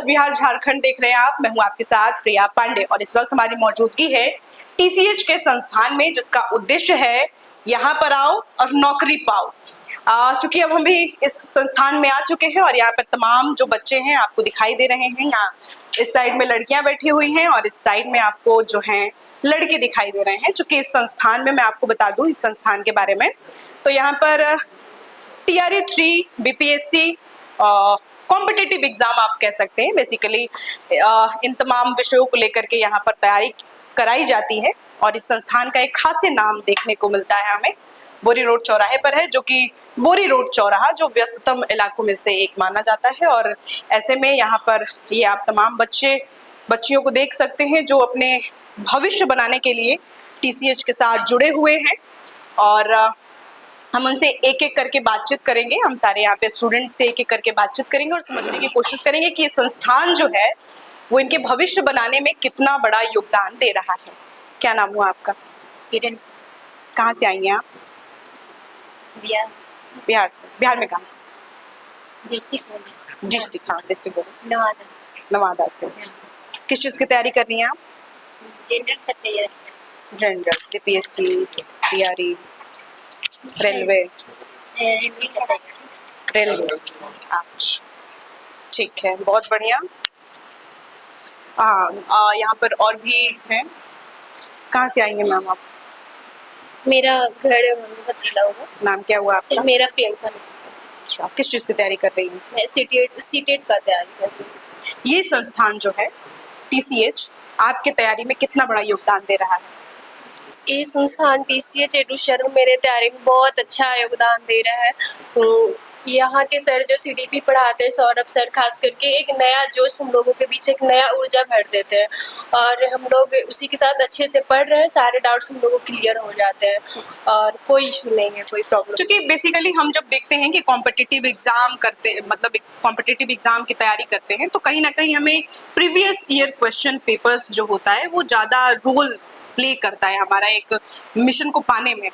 बिहार झारखंड देख रहे हैं आप। मैं हूं आपके साथ प्रिया पांडे और इस वक्त हमारी मौजूदगी है टीसीएच के संस्थान में, जिसका उद्देश्य है यहाँ पर आओ और नौकरी पाओ। चूंकि अब हम भी इस संस्थान में आ चुके हैं और यहाँ पर तमाम जो बच्चे हैं आपको दिखाई दे रहे हैं। यहाँ इस साइड में लड़कियां बैठी हुई हैं और इस साइड में आपको जो हैं लड़के दिखाई दे रहे हैं। चूंकि इस संस्थान में, मैं आपको बता दूं इस संस्थान के बारे में, तो यहाँ पर TRE 3 BPSC कॉम्पिटिटिव एग्जाम आप कह सकते हैं। बेसिकली इन तमाम विषयों को लेकर के यहाँ पर तैयारी कराई जाती है और इस संस्थान का एक खास नाम देखने को मिलता है हमें। बोरी रोड चौराहे पर है, जो कि बोरी रोड चौराहा जो व्यस्ततम इलाकों में से एक माना जाता है। और ऐसे में यहाँ पर ये आप तमाम बच्चियों को देख सकते हैं जो अपने भविष्य बनाने के लिए TCH के साथ जुड़े हुए हैं। और हम उनसे एक एक करके बातचीत करेंगे। हम सारे यहाँ पे स्टूडेंट से एक एक करके बातचीत करेंगे और समझने की कोशिश करेंगे कि ये संस्थान जो है वो इनके भविष्य बनाने में कितना बड़ा योगदान दे रहा है। क्या नाम हुआ आपका? किरण। कहाँ से आई हैं आप? बिहार से। बिहार में कहाँ से? डिस्ट्रिक्ट, हाँ डिस्ट्रिक्ट बोलो। नवादा से। किस चीज़ की तैयारी कर रही हैं आप? जनरल का तैयारी। General, BPSC, TRE, railway. Railway, अच्छा ठीक है, बहुत बढ़िया। हाँ, यहाँ पर और भी हैं। कहाँ से आएंगे मैम आप? मेरा घर जिला होगा। नाम क्या हुआ आपका? मेरा प्रियंका। अच्छा, किस चीज़ की तैयारी कर रही हैं? मैं सीटेट का तैयारी कर रही हूँ। ये संस्थान जो है TCH आपके तैयारी में कितना बड़ा योगदान दे रहा है? ये संस्थान TCH एडुशर्म मेरे तैयारी में बहुत अच्छा योगदान दे रहा है। तो यहाँ के सर जो CDP पढ़ाते हैं, सौरभ सर खास करके, एक नया जोश हम लोगों के बीच, एक नया ऊर्जा भर देते हैं और हम लोग उसी के साथ अच्छे से पढ़ रहे हैं। सारे डाउट्स हम लोगों को क्लियर हो जाते हैं और कोई इशू नहीं है, कोई प्रॉब्लम। क्योंकि बेसिकली हम जब देखते हैं कि कॉम्पिटिटिव एग्जाम करते, मतलब कॉम्पिटिटिव एग्जाम की तैयारी करते हैं, तो कहीं ना कहीं हमें प्रीवियस ईयर क्वेश्चन पेपर्स जो होता है वो ज़्यादा रोल प्ले करता है हमारा एक मिशन को पाने में।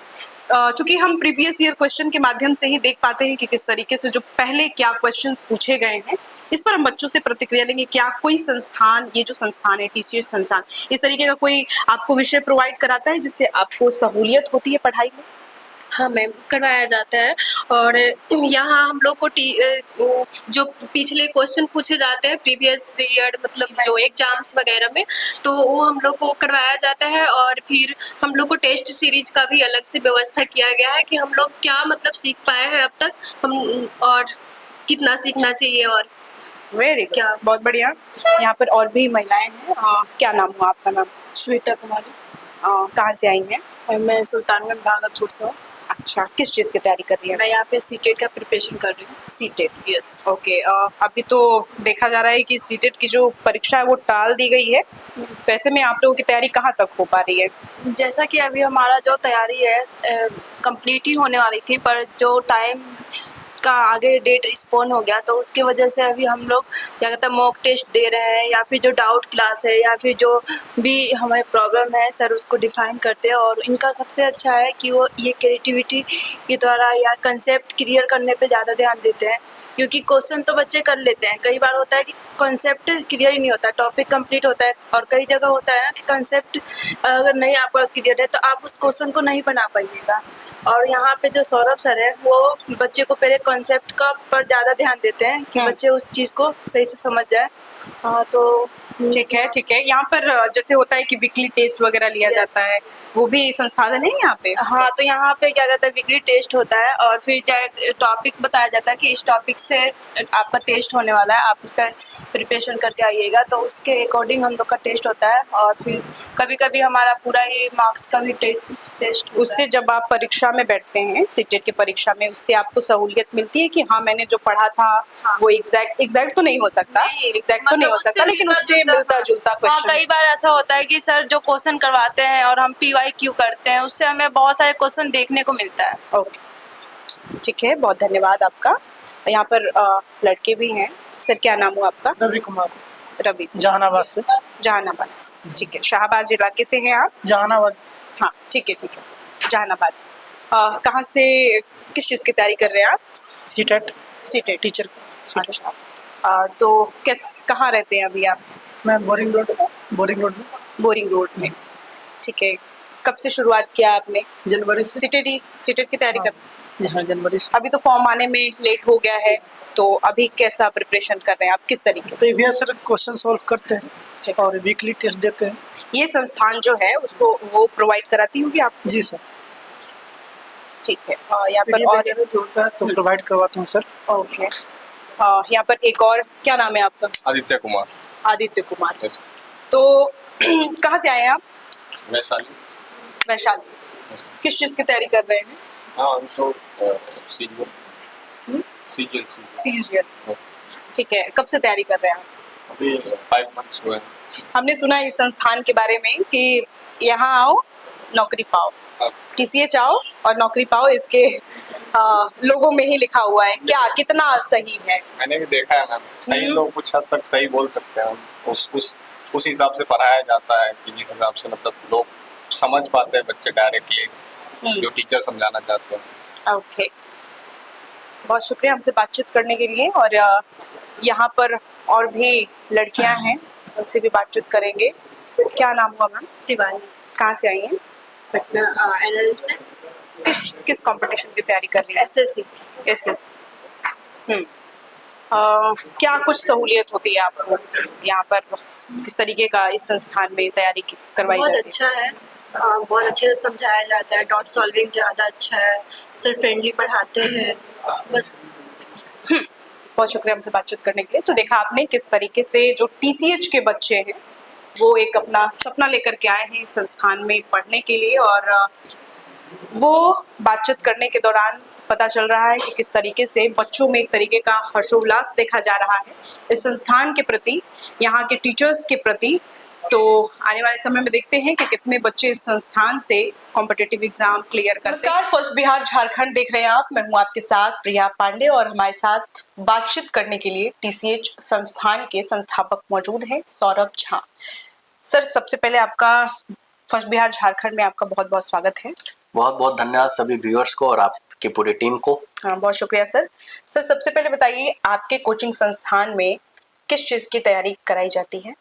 चूंकि हम प्रीवियस ईयर क्वेश्चन के माध्यम से ही देख पाते हैं कि किस तरीके से जो पहले क्या क्वेश्चंस पूछे गए हैं, इस पर हम बच्चों से प्रतिक्रिया लेंगे। क्या कोई संस्थान, ये जो संस्थान है TCH संस्थान, इस तरीके का कोई आपको विषय प्रोवाइड कराता है जिससे आपको सहूलियत होती है पढ़ाई में? हाँ मैम, करवाया जाता है। और यहाँ हम लोग को जो पिछले क्वेश्चन पूछे जाते हैं प्रीवियस ईयर, मतलब जो एग्जाम्स वगैरह में, तो वो हम लोग को करवाया जाता है। और फिर हम लोग को टेस्ट सीरीज का भी अलग से व्यवस्था किया गया है कि हम लोग क्या मतलब सीख पाए हैं अब तक, हम और कितना सीखना चाहिए। और वेरी क्या, बहुत बढ़िया। यहाँ पर और भी महिलाएं हैं। क्या नाम हुआ आपका? नाम? श्वेता कुमारी। कहाँ से आई हैं? मैं सुल्तानगंज भागलपुर से हूँ। अच्छा, किस चीज़ की तैयारी कर रही है? मैं यहाँ पे सीटेट का प्रिपरेशन कर रही हूँ। CTET, yes. ओके। अभी तो देखा जा रहा है कि सीटेट की जो परीक्षा है वो टाल दी गई है, तो ऐसे में आप लोगों की तैयारी कहाँ तक हो पा रही है? जैसा कि अभी हमारा जो तैयारी है कंप्लीट ही होने वाली थी, पर जो टाइम का आगे डेट स्पोन हो गया, तो उसकी वजह से अभी हम लोग क्या कहते हैं मॉक टेस्ट दे रहे हैं, या फिर जो डाउट क्लास है या फिर जो भी हमें प्रॉब्लम है सर उसको डिफाइन करते हैं। और इनका सबसे अच्छा है कि वो ये क्रिएटिविटी के द्वारा या कंसेप्ट क्लियर करने पे ज़्यादा ध्यान देते हैं, क्योंकि क्वेश्चन तो बच्चे कर लेते हैं, कई बार होता है कि कंसेप्ट क्लियर ही नहीं होता, टॉपिक कंप्लीट होता है, और कई जगह होता है ना कि कंसेप्ट अगर नहीं आपका क्लियर है तो आप उस क्वेश्चन को नहीं बना पाइएगा। और यहाँ पे जो सौरभ सर है वो बच्चे को पहले कंसेप्ट का पर ज़्यादा ध्यान देते हैं कि बच्चे उस चीज़ को सही से समझ जाए। तो ठीक है, ठीक है। यहाँ पर जैसे होता है कि वीकली टेस्ट वगैरह लिया जाता है, वो भी संसाधन है यहाँ पे? हाँ, तो यहाँ पे क्या कहते हैं वीकली टेस्ट होता है और फिर टॉपिक बताया जाता है कि इस टॉपिक से आपका टेस्ट होने वाला है, आप इस पर प्रिपरेशन करके आइएगा, तो उसके अकॉर्डिंग हम लोग का टेस्ट होता है। और फिर कभी कभी हमारा पूरा ही मार्क्स का भी टेस्ट। उससे जब आप परीक्षा में बैठते हैं, सीटेट की परीक्षा में, उससे आपको सहूलियत मिलती है कि हाँ मैंने जो पढ़ा था वो एग्जैक्ट तो नहीं हो सकता, एग्जैक्ट तो नहीं हो सकता, लेकिन उससे मिलता जुलता क्वेश्चन। कई बार ऐसा होता है कि सर जो क्वेश्चन करवाते हैं और हम PYQ करते हैं, उससे हमें बहुत सारे क्वेश्चन देखने को मिलता है। ओके, ठीक है, बहुत धन्यवाद आपका। यहाँ पर लड़के भी हैं। सर क्या नाम हुआ आपका? रवि कुमार। रवि, जहानाबाद से। जहानाबाद से, ठीक है। शाहबाद इलाके से हैं आप? जहानाबाद। हाँ ठीक है, ठीक है, जहानाबाद। कहाँ से, किस चीज़ की तैयारी कर रहे हैं आप? सीटेट। CTET teacher. अच्छा, तो कहाँ रहते हैं अभी आप? मैं बोरिंग रोड में बोरिंग रोड में। ठीक है, कब से शुरुआत किया आपने? जनवरी से। सीटेट की तैयारी कर? हाँ, जनवरी से। अभी तो फॉर्म आने में लेट हो गया है, तो अभी कैसा प्रिपरेशन कर रहे हैं आप, किस तरीके से? प्रीवियस क्वेश्चन सॉल्व करते हैं ठीक। और वीकली टेस्ट देते हैं। ये संस्थान जो है उसको वो प्रोवाइड कराती होगी आप? जी सर। ठीक है, यहाँ पर और सब प्रोवाइड करवाते हैं सर। ओके, यहाँ पर एक और, क्या नाम है आपका? आदित्य कुमार। आदित्य कुमार। तो कहाँ से आए हैं आप? वैशाली। वैशाली। किस चीज़ की तैयारी कर रहे हैं? हाँ, तो सीजीएल। सीजीएल। ठीक है, कब से तैयारी कर रहे हैं आप? अभी 5 मंथ्स हुए हैं। हमने सुना इस संस्थान के बारे में कि यहाँ आओ नौकरी पाओ, टीसीएच आओ और नौकरी पाओ, इसके लोगों में ही लिखा हुआ है। क्या कितना सही है? मैंने भी देखा है मैम, सही तो कुछ हद तक सही बोल सकते हैं हम। उस हिसाब से पढ़ाया जाता है कि जिस हिसाब से मतलब लोग समझ पाते हैं बच्चे डायरेक्टली जो टीचर समझाना चाहते हैं। ओके, बहुत शुक्रिया हमसे बातचीत करने के लिए। और यहाँ पर और भी लड़कियाँ हैं, उनसे भी बातचीत करेंगे। क्या नाम हुआ मैम? शिवानी, कहाँ से आई हैं? पटना एनएल से। किस कंपटीशन की तैयारी कर रही हैं? एसएससी। एसएससी। क्या कुछ सहूलियत होती है आपको यहाँ पर? किस तरीके का इस संस्थान में तैयारी करवाई बहुत जाती अच्छा है, बहुत अच्छे से समझाया जाता है, डॉट सॉल्विंग ज़्यादा अच्छा है, सर फ्रेंडली पढ़ाते हैं, बस। बहुत शुक्रिया हमसे बातचीत करने के लिए। तो देखा आपने किस तरीके से जो टीसीएच के बच्चे हैं वो एक अपना सपना लेकर के आए हैं इस संस्थान में पढ़ने के लिए, और वो बातचीत करने के दौरान पता चल रहा है कि किस तरीके से बच्चों में एक तरीके का हर्षोल्लास देखा जा रहा है इस संस्थान के प्रति, यहाँ के टीचर्स के प्रति। तो आने वाले समय में देखते हैं कि कितने बच्चे इस संस्थान से कॉम्पिटिटिव एग्जाम क्लियर करते हैं। नमस्कार, फर्स्ट बिहार झारखंड देख रहे हैं आप। मैं हूं आपके साथ प्रिया पांडे और हमारे साथ बातचीत करने के लिए टीसीएच संस्थान के संस्थापक मौजूद हैं, सौरभ झा। सर, सबसे पहले आपका फर्स्ट बिहार झारखंड में आपका बहुत बहुत स्वागत है। बहुत बहुत धन्यवाद सभी व्यूअर्स को और आपकी पूरी टीम को। हाँ, बहुत शुक्रिया सर। सर, सबसे पहले बताइए आपके कोचिंग संस्थान में किस चीज़ की तैयारी कराई जाती है?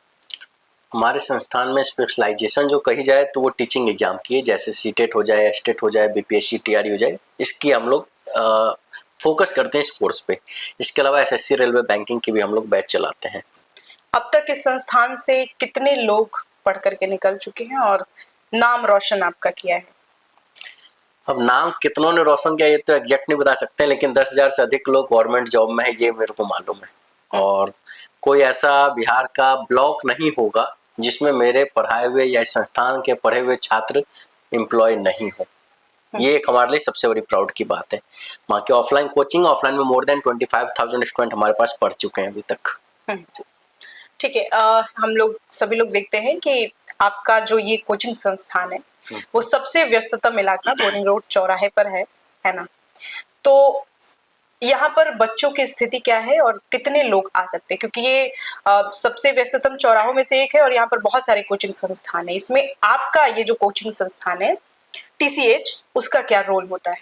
हमारे संस्थान में स्पेशलाइजेशन जो कही जाए तो वो टीचिंग एग्जाम की है, जैसे सीटेट हो जाए, एस्टेट हो जाए, बीपीएससी टीआरई हो जाए, इसकी हम लोग फोकस करते हैं इस कोर्स पे। इसके अलावा एसएससी, रेलवे, बैंकिंग की भी हम लोग बैच चलाते हैं। अब तक इस संस्थान से कितने लोग पढ़ करके निकल चुके हैं और नाम रोशन आपका किया है? अब नाम कितनों ने रोशन किया ये तो एग्जैक्ट नहीं बता सकते, लेकिन 10,000 से अधिक लोग गवर्नमेंट जॉब में है, ये मेरे को मालूम है। और कोई ऐसा बिहार का ब्लॉक नहीं होगा जिसमें मेरे पढ़ाए हुए या इस संस्थान के पढ़े हुए छात्र एम्प्लॉय नहीं हो। ये एक हमारे लिए सबसे बड़ी प्राउड की बात है। वहाँ की ऑफलाइन कोचिंग, ऑफलाइन में मोर देन 25,000 स्टूडेंट हमारे पास पढ़ चुके हैं अभी तक। ठीक है, हम लोग सभी लोग देखते हैं कि आपका जो ये कोचिंग संस्थान है वो सबसे व्यस्ततम इलाका बोरिंग रोड चौराहे पर है ना? तो यहाँ पर बच्चों की स्थिति क्या है और कितने लोग आ सकते हैं? क्योंकि ये सबसे व्यस्ततम चौराहों में से एक है और यहाँ पर बहुत सारे कोचिंग संस्थान है। इसमें आपका ये जो कोचिंग संस्थान है टीसीएच, उसका क्या रोल होता है?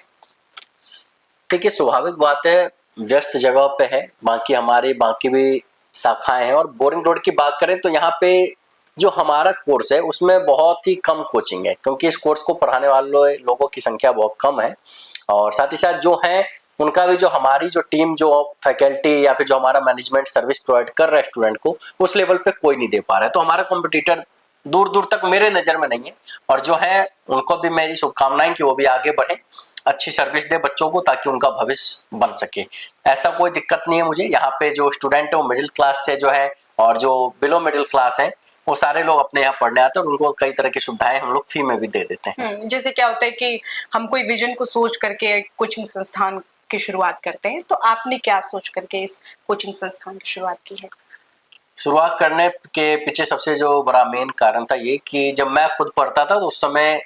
देखिए, स्वाभाविक बात है, व्यस्त जगह पे है, बाकी भी शाखाएं हैं। और बोरिंग रोड की बात करें तो यहाँ पे जो हमारा कोर्स है उसमें बहुत ही कम कोचिंग है, क्योंकि इस कोर्स को पढ़ाने वाले लोगों की संख्या बहुत कम है। और साथ ही साथ जो है उनका भी, जो हमारी जो टीम, जो फैकल्टी या फिर जो हमारा मैनेजमेंट सर्विस प्रोवाइड कर रहा है स्टूडेंट को, उस लेवल पे कोई नहीं दे पा रहा है। तो हमारा कॉम्पिटिटर दूर दूर तक मेरे नज़र में नहीं है। और जो है उनको भी मेरी शुभकामनाएं कि वो भी आगे बढ़े, अच्छी सर्विस दे बच्चों को, ताकि उनका भविष्य बन सके। ऐसा कोई दिक्कत नहीं है मुझे। यहाँ पे जो स्टूडेंट है वो मिडिल क्लास से जो है, और जो बिलो मिडिल क्लास है, वो सारे लोग अपने यहाँ पढ़ने आते हैं और उनको कई तरह की सुविधाएं हम लोग फ्री में भी दे देते हैं। जैसे क्या होता है कि हम कोई विजन को सोच करके कोचिंग संस्थान की शुरुआत करते हैं, तो आपने क्या सोच करके इस कोचिंग संस्थान की शुरुआत की है? शुरुआत करने के पीछे सबसे जो बड़ा मेन कारण था ये कि जब मैं खुद पढ़ता था तो उस समय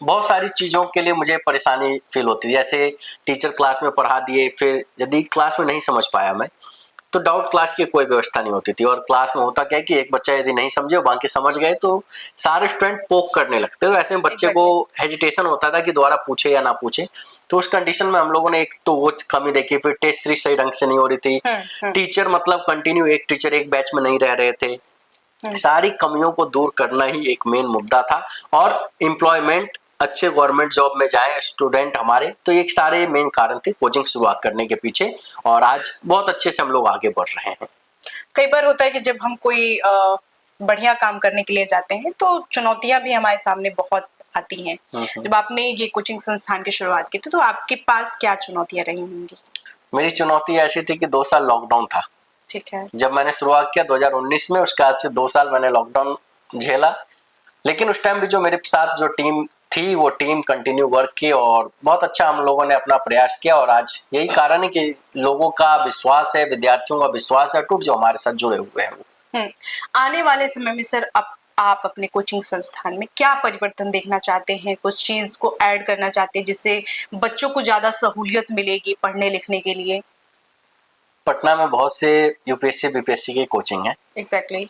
बहुत सारी चीज़ों के लिए मुझे परेशानी फील होती थी। जैसे टीचर क्लास में पढ़ा दिए, फिर यदि क्लास में नहीं समझ पाया मैं, तो डाउट क्लास की कोई व्यवस्था नहीं होती थी। और क्लास में होता क्या है कि एक बच्चा यदि नहीं समझे और बाकी समझ गए तो सारे स्टूडेंट पोक करने लगते, तो ऐसे में बच्चे को हेजिटेशन होता था कि दोबारा पूछे या ना पूछे। तो उस कंडीशन में हम लोगों ने एक तो वो कमी देखी, फिर टेस्ट सीरीज सही ढंग से नहीं हो रही थी, टीचर मतलब कंटिन्यू एक टीचर एक बैच में नहीं रह रहे थे। सारी कमियों को दूर करना ही एक मेन मुद्दा था। और एम्प्लॉयमेंट, अच्छे गवर्नमेंट जॉब में जाए स्टूडेंट हमारे, तो ये सारे मेन कारण थे कोचिंग शुरुआत करने के पीछे। और आज बहुत अच्छे से हम लोग आगे बढ़ रहे हैं। कई बार होता है कि जब हम कोई बढ़िया काम करने के लिए जाते हैं तो चुनौतियां भी हमारे सामने बहुत आती हैं। जब आपने ये कोचिंग संस्थान की शुरुआत की थी तो आपके पास क्या चुनौतियां रही होंगी? मेरी चुनौती ऐसी थी कि 2 साल लॉकडाउन था। ठीक है। जब मैंने शुरुआत किया 2019 में, उसके आज से 2 साल मैंने लॉकडाउन झेला। लेकिन उस टाइम भी जो मेरे साथ जो टीम थी वो टीम कंटिन्यू वर्क की और बहुत अच्छा हम लोगों ने अपना प्रयास किया। और आज यही कारण है कि लोगों का विश्वास है, विद्यार्थियों का विश्वास है अटूट जो हमारे साथ जुड़े हुए हैं। आने वाले समय में सर आप अपने कोचिंग संस्थान में क्या परिवर्तन देखना चाहते हैं? कुछ चीज को ऐड करना चाहते हैं जिससे बच्चों को ज्यादा सहूलियत मिलेगी पढ़ने लिखने के लिए? पटना में बहुत से यूपीएससी बीपीएससी की कोचिंग है। एग्जैक्टली।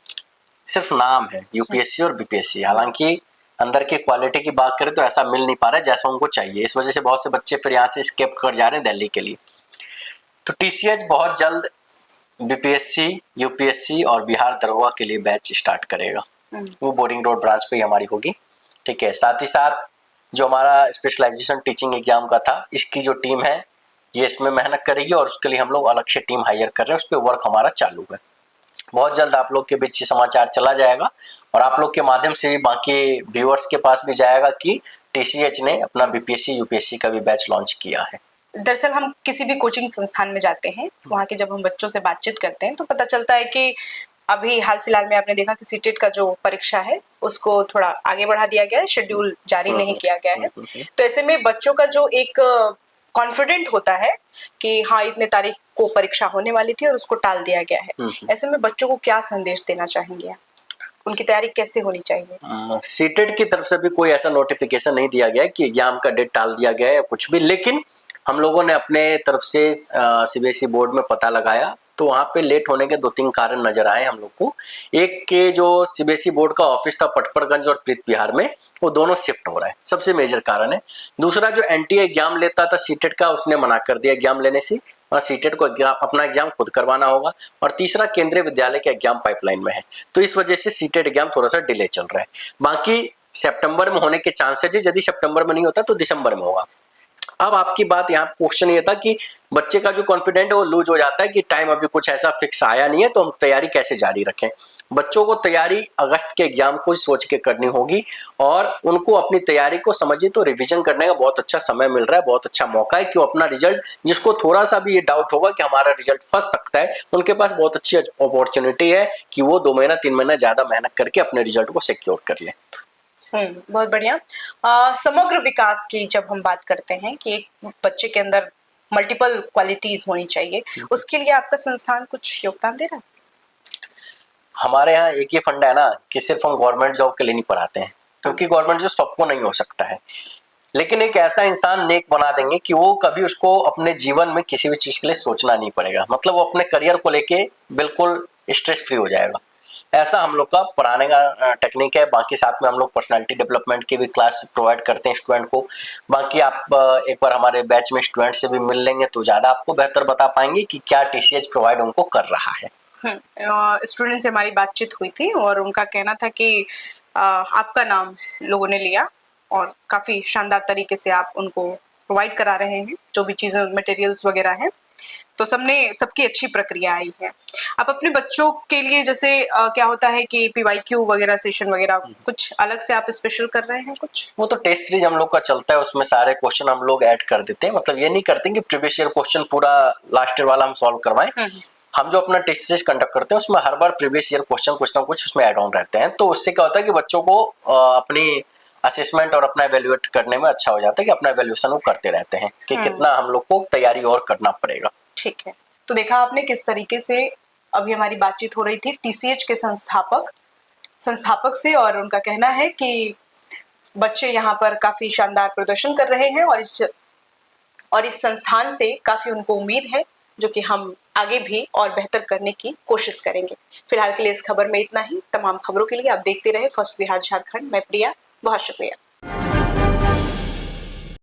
सिर्फ नाम है यूपीएससी और बीपीएससी, हालांकि अंदर की क्वालिटी की बात करें तो ऐसा मिल नहीं पा रहा है जैसा उनको चाहिए। इस वजह से बहुत से बच्चे फिर यहाँ से स्केप कर जा रहे हैं दिल्ली के लिए। तो टीसीएच बहुत जल्द बीपीएससी, यूपीएससी और बिहार दरोगा के लिए बैच स्टार्ट करेगा। वो बोरिंग रोड ब्रांच पे ही हमारी होगी। ठीक है। साथ ही साथ जो हमारा स्पेशलाइजेशन टीचिंग एग्जाम का था, इसकी जो टीम है ये इसमें मेहनत करेगी और उसके लिए हम लोग अलग से टीम हायर कर रहे हैं। उस पर वर्क हमारा चालू है। बहुत जल्द आप लोग के बीच ये समाचार चला जाएगा और आप लोग के माध्यम से बाकी व्यूअर्स के पास भी जाएगा कि टीसीएच ने अपना बीपीएससी यूपीएससी का भी बैच लॉन्च किया है। दरअसल हम किसी भी कोचिंग संस्थान में जाते हैं, वहाँ के जब हम बच्चों से बातचीत करते हैं तो पता चलता है कि अभी हाल फिलहाल में आपने देखा कि सीटेट का जो परीक्षा है उसको थोड़ा आगे बढ़ा दिया गया है, शेड्यूल जारी नहीं किया गया है। तो ऐसे में बच्चों का जो एक कॉन्फिडेंट होता है कि हाँ इतने तारीख को परीक्षा होने वाली थी और उसको टाल दिया गया है, ऐसे में बच्चों को क्या संदेश देना चाहेंगे? उनकी तैयारी कैसे होनी चाहिए? सीटेट की तरफ से भी कोई ऐसा नोटिफिकेशन नहीं दिया गया है कि एग्जाम का डेट टाल दिया गया है या कुछ भी, लेकिन हम लोगों ने अपने तरफ से सीबीएसई बोर्ड में पता लगाया तो वहाँ पे लेट होने के 2-3 कारण नजर आए हम लोग को। एक के जो सीबीएसई बोर्ड का ऑफिस था पटपरगंज और प्रीत बिहार में, वो दोनों शिफ्ट हो रहा है, सबसे मेजर कारण है। दूसरा जो एनटीए एग्जाम लेता था सीटेट का, उसने मना कर दिया एग्जाम लेने से और सीटेट को अपना एग्जाम खुद करवाना होगा। और तीसरा केंद्रीय विद्यालय का एग्जाम पाइपलाइन में है, तो इस वजह से सीटेट एग्जाम थोड़ा सा डिले चल रहा है। बाकी सितंबर में होने के चांसेस है, यदि सितंबर में नहीं होता तो दिसंबर में होगा। अब आपकी बात यहाँ क्वेश्चन ये था कि बच्चे का जो कॉन्फिडेंट है वो लूज हो जाता है कि टाइम अभी कुछ ऐसा फिक्स आया नहीं है तो हम तैयारी कैसे जारी रखें। बच्चों को तैयारी अगस्त के एग्जाम को सोच के करनी होगी और उनको अपनी तैयारी को समझिए तो रिवीजन करने का बहुत अच्छा समय मिल रहा है, बहुत अच्छा मौका है कि वो अपना रिजल्ट, जिसको थोड़ा सा भी ये डाउट होगा कि हमारा रिजल्ट फंस सकता है, उनके पास बहुत अच्छी अपॉर्चुनिटी है कि वो 2 महीना 3 महीना ज्यादा मेहनत करके अपने रिजल्ट को सिक्योर कर ले। बहुत बढ़िया। समग्र विकास की जब हम बात करते हैं कि एक बच्चे के अंदर मल्टीपल क्वालिटीज होनी चाहिए, उसके लिए आपका संस्थान कुछ योगदान दे रहा है? हमारे यहाँ एक ही फंडा है ना कि सिर्फ हम गवर्नमेंट जॉब के लिए नहीं पढ़ाते हैं, क्योंकि गवर्नमेंट जॉब सबको नहीं हो सकता है, लेकिन एक ऐसा इंसान नेक बना देंगे कि वो कभी उसको अपने जीवन में किसी भी चीज के लिए सोचना नहीं पड़ेगा। मतलब वो अपने करियर को लेके बिल्कुल स्ट्रेस फ्री हो जाएगा। ऐसा हम लोग का पढ़ाने का टेक्निक है। बाकी साथ में हम लोग पर्सनालिटी डेवलपमेंट की भी क्लास प्रोवाइड करते हैं स्टूडेंट को। बाकी आप एक बार हमारे बैच में स्टूडेंट से भी मिल लेंगे तो ज़्यादा आपको बेहतर बता पाएंगे कि क्या टीसीएच प्रोवाइड उनको कर रहा है। स्टूडेंट से हमारी बातचीत हुई थी और उनका कहना था कि आपका नाम लोगों ने लिया और काफ़ी शानदार तरीके से आप उनको प्रोवाइड करा रहे हैं जो भी चीज़ें मटेरियल्स वगैरह हैं, तो सबकी अच्छी प्रक्रिया आई है। आप अपने बच्चों के लिए जैसे क्या होता है कि पीवाईक्यू वगैरह सेशन वगैरह कुछ अलग से आप स्पेशल कर रहे हैं कुछ? वो तो टेस्ट सीरीज हम लोग का चलता है, उसमें सारे क्वेश्चन हम लोग ऐड कर देते हैं। मतलब ये नहीं करते कि प्रीवियस ईयर क्वेश्चन पूरा लास्ट ईयर वाला हम सॉल्व करवाएं। हम जो अपना टेस्ट सीरीज कंडक्ट करते हैं उसमें हर बार प्रीवियस ईयर क्वेश्चन कुछ ना कुछ उसमें ऐड ऑन रहते हैं, तो उससे क्या होता है कि बच्चों को अपनी असेसमेंट और अपना एवेल्युएट करने में अच्छा हो जाता है कि अपना एवेल्यूशन वो करते रहते हैं कि कितना हम लोग को तैयारी और करना पड़ेगा। ठीक है, तो देखा आपने किस तरीके से अभी हमारी बातचीत हो रही थी टीसीएच के संस्थापक से, और उनका कहना है कि बच्चे यहाँ पर काफी शानदार प्रदर्शन कर रहे हैं और इस संस्थान से काफी उनको उम्मीद है। जो कि हम आगे भी और बेहतर करने की कोशिश करेंगे। फिलहाल के लिए इस खबर में इतना ही। तमाम खबरों के लिए आप देखते रहे फर्स्ट बिहार झारखंड। मैं प्रिया, बहुत शुक्रिया।